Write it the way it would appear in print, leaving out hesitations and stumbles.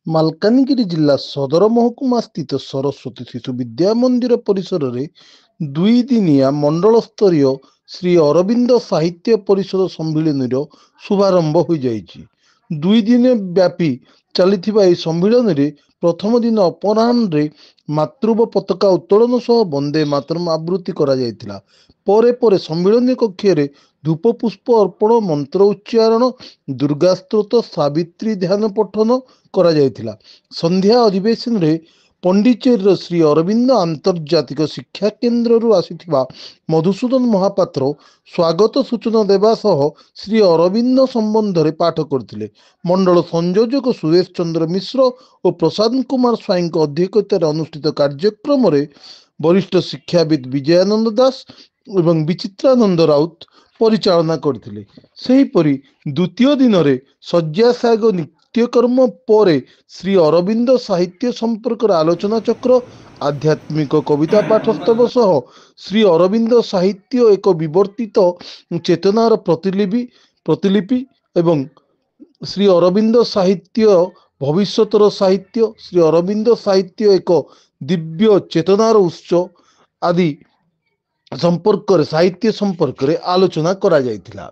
ମାଲକାନଗିରି ଜିଲ୍ଲା ସଦର ମହକୁମା ସ୍ଥିତ ସରସ୍ୱତୀ ଶିଶୁ ବିଦ୍ୟା ମନ୍ଦିର ପରିସରରେ ଦୁଇଦିନିଆ ମଣ୍ଡଳସ୍ତରୀୟ ଶ୍ରୀ ଅରବିନ୍ଦ ସାହିତ୍ୟ ପରିଷଦ ସମ୍ମିଳନୀର ଶୁଭାରମ୍ଭ ହୋଇଯାଇଛି। 2 ଦିନ ବ୍ୟାପୀ ଚାଲିଥିବା ଏହି ସମ୍ମିଳନୀରେ ପ୍ରଥମ ଦିନ ଅପରାହ୍ନରେ ମାତୃତ୍ୱ ପତାକା ଉତ୍ତୋଳନ ସହ ବନ୍ଦେ ମାତରମ୍ ଆବୃତ୍ତି କରାଯାଇଥିଲା। ପରେ ପରେ ସମ୍ମିଳନୀ କକ୍ଷରେ ଧୂପ ପୁଷ୍ପ ଅର୍ପଣ, ମନ୍ତ୍ର ଉଚ୍ଚାରଣ, ଦୁର୍ଗା ସ୍ତୋତ୍ର, ସାବିତ୍ରୀ ଧ୍ୟାନ ପଠନ କରାଯାଇଥିଲା। ସନ୍ଧ୍ୟା ଅଧିବେଶନରେ ପଣ୍ଡିଚେରୀର ଶ୍ରୀ ଅରବିନ୍ଦ ଆନ୍ତର୍ଜାତିକ ଶିକ୍ଷା କେନ୍ଦ୍ରରୁ ଆସିଥିବା ମଧୁସୂଦନ ମହାପାତ୍ର ସ୍ୱାଗତ ସୂଚନା ଦେବା ସହ ଶ୍ରୀ ଅରବିନ୍ଦ ସମ୍ବନ୍ଧରେ ପାଠ କରିଥିଲେ। ମଣ୍ଡଳ ସଂଯୋଜକ ସୁରେଶ ଚନ୍ଦ୍ର ମିଶ୍ର ଓ ପ୍ରଶାନ୍ତ କୁମାର ସ୍ୱାଇଁଙ୍କ ଅଧ୍ୟକ୍ଷତାରେ ଅନୁଷ୍ଠିତ କାର୍ଯ୍ୟକ୍ରମରେ ବରିଷ୍ଠ ଶିକ୍ଷାବିତ୍ ବିଜୟାନନ୍ଦ ଦାସ ଏବଂ ବିଚିତ୍ରାନନ୍ଦ ରାଉତ ପରିଚାଳନା କରିଥିଲେ। ସେହିପରି ଦ୍ୱିତୀୟ ଦିନରେ ଶଯ୍ୟାଶାୟୀ ନିତ୍ୟକର୍ମ ପରେ ଶ୍ରୀ ଅରବିନ୍ଦ ସାହିତ୍ୟ ସମ୍ପର୍କରେ ଆଲୋଚନା ଚକ୍ର, ଆଧ୍ୟାତ୍ମିକ କବିତା ପାଠୋତ୍ସବ ସହ ଶ୍ରୀ ଅରବିନ୍ଦ ସାହିତ୍ୟ ଏକ ବିବର୍ତ୍ତିତ ଚେତନାର ପ୍ରତିଲିପି ଏବଂ ଶ୍ରୀ ଅରବିନ୍ଦ ସାହିତ୍ୟ ଭବିଷ୍ୟତର ସାହିତ୍ୟ, ଶ୍ରୀ ଅରବିନ୍ଦ ସାହିତ୍ୟ ଏକ ଦିବ୍ୟ ଚେତନାର ଉତ୍ସ ଆଦି ସାହିତ୍ୟ ସମ୍ପର୍କରେ ଆଲୋଚନା କରାଯାଇଥିଲା।